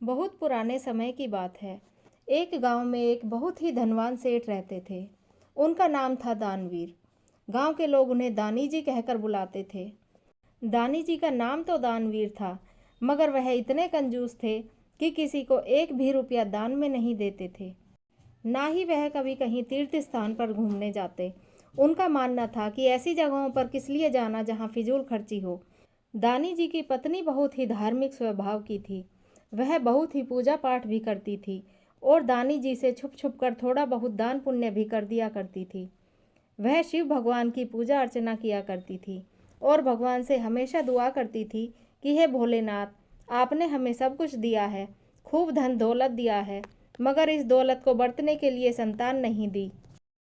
बहुत पुराने समय की बात है। एक गांव में एक बहुत ही धनवान सेठ रहते थे। उनका नाम था दानवीर। गांव के लोग उन्हें दानी जी कहकर बुलाते थे। दानी जी का नाम तो दानवीर था, मगर वह इतने कंजूस थे कि किसी को एक भी रुपया दान में नहीं देते थे। ना ही वह कभी कहीं तीर्थ स्थान पर घूमने जाते। उनका मानना था कि ऐसी जगहों पर किस लिए जाना जहाँ फिजूल खर्ची हो। दानी जी की पत्नी बहुत ही धार्मिक स्वभाव की थी। वह बहुत ही पूजा पाठ भी करती थी और दानी जी से छुप छुप कर थोड़ा बहुत दान पुण्य भी कर दिया करती थी। वह शिव भगवान की पूजा अर्चना किया करती थी और भगवान से हमेशा दुआ करती थी कि हे भोलेनाथ, आपने हमें सब कुछ दिया है, खूब धन दौलत दिया है, मगर इस दौलत को बरतने के लिए संतान नहीं दी।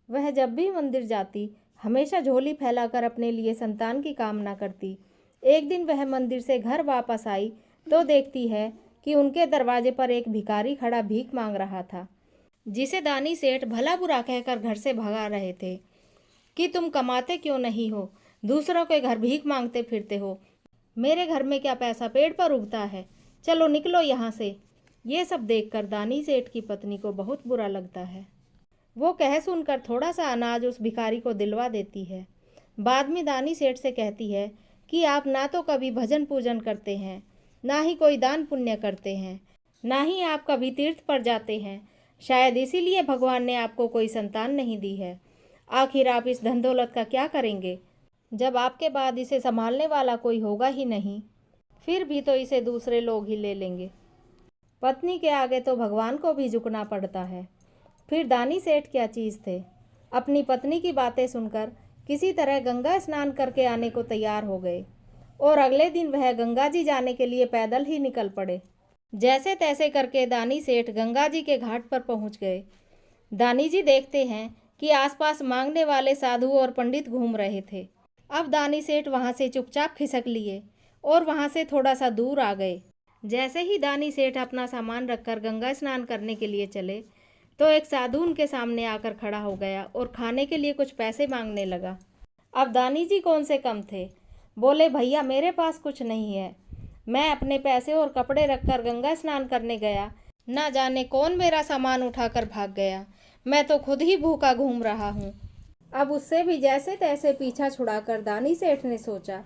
वह जब भी मंदिर जाती हमेशा झोली फैलाकर अपने लिए संतान की कामना करती। एक दिन वह मंदिर से घर वापस आई तो देखती है कि उनके दरवाजे पर एक भिखारी खड़ा भीख मांग रहा था, जिसे दानी सेठ भला बुरा कहकर घर से भगा रहे थे कि तुम कमाते क्यों नहीं हो, दूसरों के घर भीख मांगते फिरते हो, मेरे घर में क्या पैसा पेड़ पर उगता है, चलो निकलो यहाँ से। ये सब देखकर दानी सेठ की पत्नी को बहुत बुरा लगता है। वो कह सुनकर थोड़ा सा अनाज उस भिखारी को दिलवा देती है। बाद में दानी सेठ से कहती है कि आप ना तो कभी भजन पूजन करते हैं, ना ही कोई दान पुण्य करते हैं, ना ही आप कभी तीर्थ पर जाते हैं। शायद इसीलिए भगवान ने आपको कोई संतान नहीं दी है। आखिर आप इस धन दौलत का क्या करेंगे, जब आपके बाद इसे संभालने वाला कोई होगा ही नहीं। फिर भी तो इसे दूसरे लोग ही ले लेंगे। पत्नी के आगे तो भगवान को भी झुकना पड़ता है। फिर दानी सेठ क्या चीज़ थे। अपनी पत्नी की बातें सुनकर किसी तरह गंगा स्नान करके आने को तैयार हो गए और अगले दिन वह गंगा जी जाने के लिए पैदल ही निकल पड़े। जैसे तैसे करके दानी सेठ गंगा जी के घाट पर पहुंच गए। दानी जी देखते हैं कि आसपास मांगने वाले साधु और पंडित घूम रहे थे। अब दानी सेठ वहां से चुपचाप खिसक लिए और वहां से थोड़ा सा दूर आ गए। जैसे ही दानी सेठ अपना सामान रखकर गंगा स्नान करने के लिए चले तो एक साधु उनके सामने आकर खड़ा हो गया और खाने के लिए कुछ पैसे मांगने लगा। अब दानी जी कौन से कम थे, बोले भैया मेरे पास कुछ नहीं है, मैं अपने पैसे और कपड़े रखकर गंगा स्नान करने गया, ना जाने कौन मेरा सामान उठाकर भाग गया, मैं तो खुद ही भूखा घूम रहा हूँ। अब उससे भी जैसे तैसे पीछा छुड़ाकर दानी सेठ ने सोचा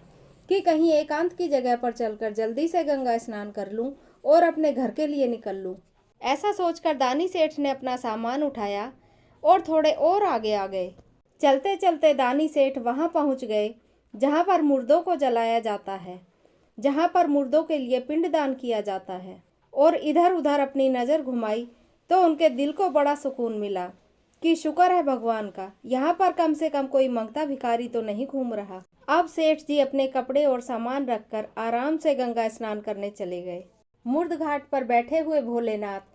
कि कहीं एकांत की जगह पर चलकर जल्दी से गंगा स्नान कर लूँ और अपने घर के लिए निकल लूँ। ऐसा सोचकर दानी सेठ ने अपना सामान उठाया और थोड़े और आगे आ गए। चलते चलते दानी सेठ वहां पहुंच गए जहां पर मुर्दों को जलाया जाता है, जहां पर मुर्दों के लिए पिंडदान किया जाता है। और इधर उधर अपनी नज़र घुमाई तो उनके दिल को बड़ा सुकून मिला कि शुक्र है भगवान का, यहाँ पर कम से कम कोई मंगता भिखारी तो नहीं घूम रहा। अब सेठ जी अपने कपड़े और सामान रखकर आराम से गंगा स्नान करने चले गए। मुर्द घाट पर बैठे हुए भोलेनाथ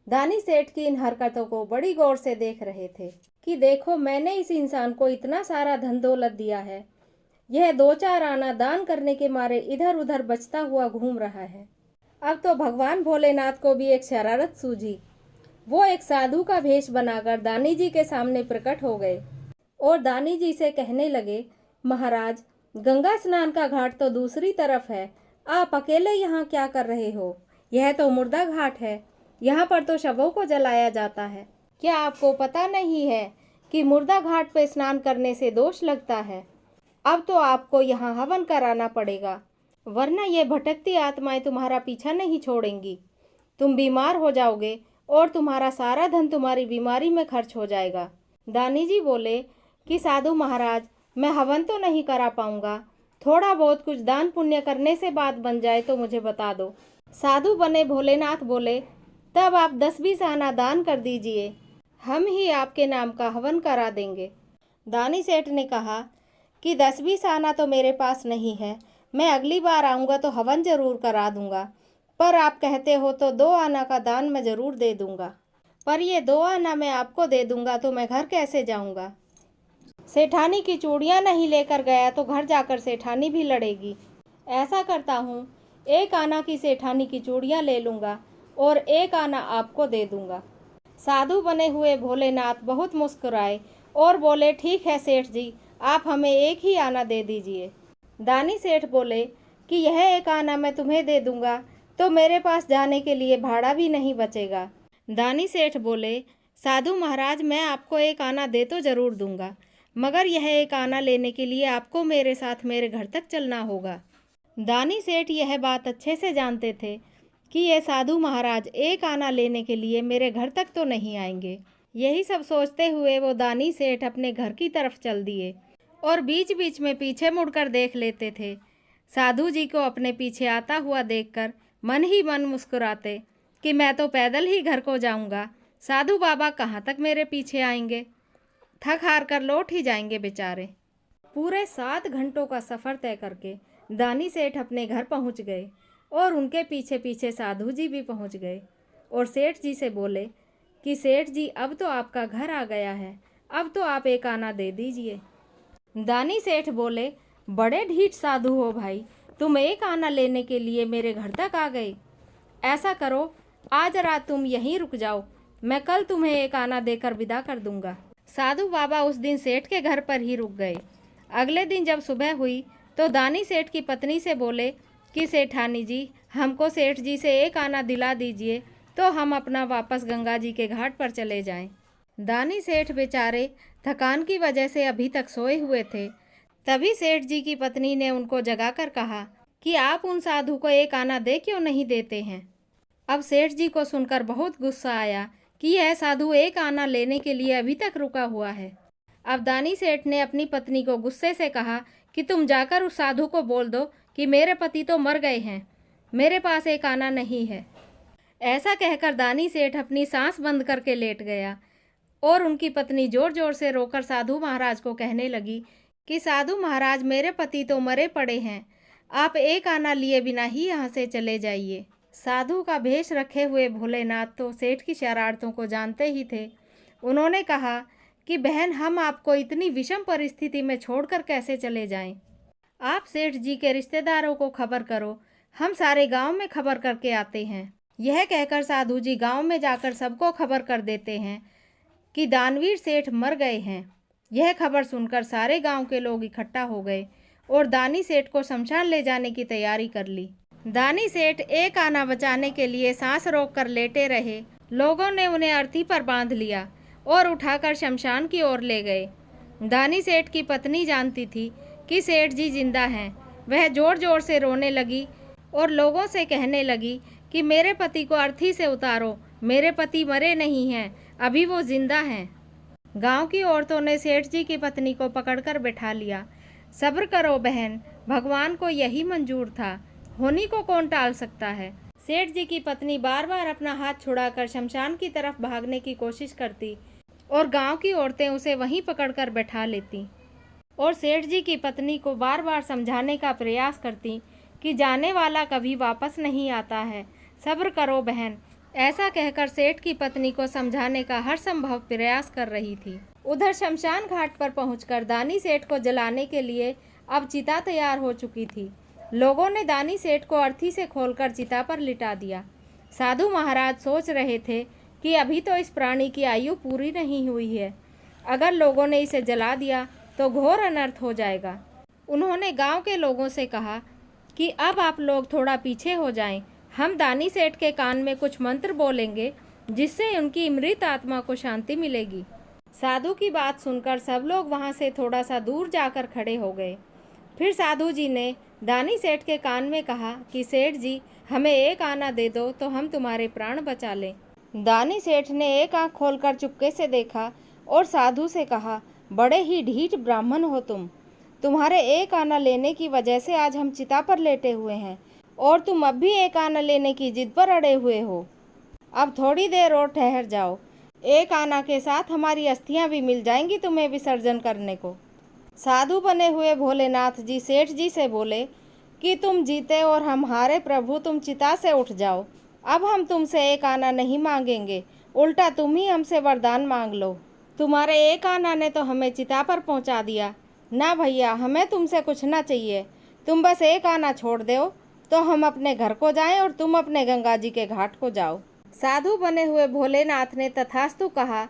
दानी सेठ की इन हरकतों को बड़ी गौर से देख रहे थे कि देखो, मैंने इस इंसान को इतना सारा धन दौलत दिया है, यह 2-4 आना दान करने के मारे इधर उधर बचता हुआ घूम रहा है। अब तो भगवान भोलेनाथ को भी एक शरारत सूझी। वो एक साधु का भेष बनाकर दानी जी के सामने प्रकट हो गए और दानी जी से कहने लगे, महाराज, गंगा स्नान का घाट तो दूसरी तरफ है, आप अकेले यहाँ क्या कर रहे हो? यह तो मुर्दा घाट है, यहाँ पर तो शवों को जलाया जाता है। क्या आपको पता नहीं है कि मुर्दा घाट पर स्नान करने से दोष लगता है? अब तो आपको यहाँ हवन कराना पड़ेगा, वरना ये भटकती आत्माएं तुम्हारा पीछा नहीं छोड़ेंगी। तुम बीमार हो जाओगे और तुम्हारा सारा धन तुम्हारी बीमारी में खर्च हो जाएगा। दानी जी बोले कि साधु महाराज, मैं हवन तो नहीं करा पाऊंगा, थोड़ा बहुत कुछ दान पुण्य करने से बात बन जाए तो मुझे बता दो। साधु बने भोलेनाथ बोले, तब आप 10-20 आना दान कर दीजिए, हम ही आपके नाम का हवन करा देंगे। दानी सेठ ने कहा कि 10-20 आना तो मेरे पास नहीं है, मैं अगली बार आऊँगा तो हवन जरूर करा दूंगा, पर आप कहते हो तो 2 आना का दान मैं ज़रूर दे दूंगा। पर ये 2 आना मैं आपको दे दूंगा तो मैं घर कैसे जाऊंगा? सेठानी की चूड़ियाँ नहीं लेकर गया तो घर जाकर सेठानी भी लड़ेगी। ऐसा करता हूँ, 1 आना की सेठानी की चूड़ियाँ ले लूँगा और 1 आना आपको दे दूंगा। साधु बने हुए भोलेनाथ बहुत मुस्कुराए और बोले, ठीक है सेठ जी, आप हमें 1 ही आना दे दीजिए। दानी सेठ बोले कि यह 1 आना मैं तुम्हें दे दूंगा तो मेरे पास जाने के लिए भाड़ा भी नहीं बचेगा। दानी सेठ बोले, साधु महाराज, मैं आपको एक आना दे तो ज़रूर दूंगा, मगर यह एक आना लेने के लिए आपको मेरे साथ मेरे घर तक चलना होगा। दानी सेठ यह बात अच्छे से जानते थे कि ये साधु महाराज एक आना लेने के लिए मेरे घर तक तो नहीं आएंगे। यही सब सोचते हुए वो दानी सेठ अपने घर की तरफ चल दिए और बीच बीच में पीछे मुड़कर देख लेते थे। साधु जी को अपने पीछे आता हुआ देखकर मन ही मन मुस्कुराते कि मैं तो पैदल ही घर को जाऊंगा, साधु बाबा कहाँ तक मेरे पीछे आएंगे, थक हार कर लौट ही जाएंगे बेचारे। पूरे 7 घंटों का सफ़र तय करके दानी सेठ अपने घर पहुंच गए और उनके पीछे पीछे साधु जी भी पहुंच गए और सेठ जी से बोले कि सेठ जी, अब तो आपका घर आ गया है, अब तो आप एक आना दे दीजिए। दानी सेठ बोले, बड़े ढीठ साधु हो भाई, तुम एक आना लेने के लिए मेरे घर तक आ गए। ऐसा करो, आज रात तुम यहीं रुक जाओ, मैं कल तुम्हें एक आना देकर विदा कर दूंगा। साधु बाबा उस दिन सेठ के घर पर ही रुक गए। अगले दिन जब सुबह हुई तो दानी सेठ की पत्नी से बोले कि सेठानी जी, हमको सेठ जी से एक आना दिला दीजिए तो हम अपना वापस गंगा जी के घाट पर चले जाएं। दानी सेठ बेचारे थकान की वजह से अभी तक सोए हुए थे। तभी सेठ जी की पत्नी ने उनको जगाकर कहा कि आप उन साधु को एक आना दे क्यों नहीं देते हैं। अब सेठ जी को सुनकर बहुत गुस्सा आया कि यह साधु एक आना लेने के लिए अभी तक रुका हुआ है। अब दानी सेठ ने अपनी पत्नी को गुस्से से कहा कि तुम जाकर उस साधु को बोल दो कि मेरे पति तो मर गए हैं, मेरे पास एक आना नहीं है। ऐसा कहकर दानी सेठ अपनी सांस बंद करके लेट गया और उनकी पत्नी जोर जोर से रोकर साधु महाराज को कहने लगी कि साधु महाराज, मेरे पति तो मरे पड़े हैं, आप एक आना लिए बिना ही यहाँ से चले जाइए। साधु का भेष रखे हुए भोलेनाथ तो सेठ की शरारतों को जानते ही थे। उन्होंने कहा कि बहन, हम आपको इतनी विषम परिस्थिति में छोड़कर कैसे चले जाएं? आप सेठ जी के रिश्तेदारों को खबर करो, हम सारे गांव में खबर करके आते हैं। यह कहकर साधु जी गांव में जाकर सबको खबर कर देते हैं कि दानवीर सेठ मर गए हैं। यह खबर सुनकर सारे गांव के लोग इकट्ठा हो गए और दानी सेठ को शमशान ले जाने की तैयारी कर ली। दानी सेठ एक आना बचाने के लिए सांस रोककर लेटे रहे। लोगों ने उन्हें अर्थी पर बांध लिया और उठाकर शमशान की ओर ले गए। दानी सेठ की पत्नी जानती थी कि सेठ जी जिंदा हैं। वह जोर जोर से रोने लगी और लोगों से कहने लगी कि मेरे पति को अर्थी से उतारो, मेरे पति मरे नहीं हैं, अभी वो जिंदा हैं। गांव की औरतों ने सेठ जी की पत्नी को पकड़कर बैठा लिया। सब्र करो बहन, भगवान को यही मंजूर था, होनी को कौन टाल सकता है। सेठ जी की पत्नी बार बार अपना हाथ छुड़ाकर शमशान की तरफ भागने की कोशिश करती और गांव की औरतें उसे वहीं पकड़कर बैठा लेती और सेठ जी की पत्नी को बार बार समझाने का प्रयास करती कि जाने वाला कभी वापस नहीं आता है, सब्र करो बहन। ऐसा कहकर सेठ की पत्नी को समझाने का हर संभव प्रयास कर रही थी। उधर शमशान घाट पर पहुंचकर दानी सेठ को जलाने के लिए अब चिता तैयार हो चुकी थी। लोगों ने दानी सेठ को अर्थी से खोलकर चिता पर लिटा दिया। साधु महाराज सोच रहे थे कि अभी तो इस प्राणी की आयु पूरी नहीं हुई है, अगर लोगों ने इसे जला दिया तो घोर अनर्थ हो जाएगा। उन्होंने गांव के लोगों से कहा कि अब आप लोग थोड़ा पीछे हो जाएं, हम दानी सेठ के कान में कुछ मंत्र बोलेंगे जिससे उनकी मृत आत्मा को शांति मिलेगी। साधु की बात सुनकर सब लोग वहां से थोड़ा सा दूर जाकर खड़े हो गए। फिर साधु जी ने दानी सेठ के कान में कहा कि सेठ जी, हमें एक आना दे दो तो हम तुम्हारे प्राण बचा लें। दानी सेठ ने एक आंख खोलकर चुपके से देखा और साधु से कहा, बड़े ही ढीठ ब्राह्मण हो तुम, तुम्हारे एक आना लेने की वजह से आज हम चिता पर लेटे हुए हैं और तुम अब भी एक आना लेने की जिद पर अड़े हुए हो। अब थोड़ी देर और ठहर जाओ, एक आना के साथ हमारी अस्थियां भी मिल जाएंगी तुम्हें विसर्जन करने को। साधु बने हुए भोलेनाथ जी सेठ जी से बोले कि तुम जीते और हम हारे प्रभु, तुम चिता से उठ जाओ। अब हम तुमसे एक आना नहीं मांगेंगे, उल्टा तुम ही हमसे वरदान मांग लो। तुम्हारे एक आना ने तो हमें चिता पर पहुंचा दिया। ना भैया, हमें तुमसे कुछ ना चाहिए, तुम बस एक आना छोड़ दो तो हम अपने घर को जाएं और तुम अपने गंगा जी के घाट को जाओ। साधु बने हुए भोलेनाथ ने तथास्तु कहा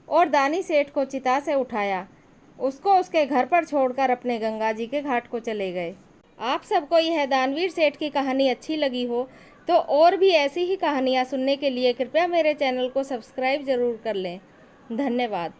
और दानी सेठ को चिता से उठाया, उसको उसके घर पर छोड़कर अपने गंगा जी के घाट को चले गए। आप सबको यह दानवीर सेठ की कहानी अच्छी लगी हो तो और भी ऐसी ही कहानियाँ सुनने के लिए कृपया मेरे चैनल को सब्सक्राइब ज़रूर कर लें। धन्यवाद।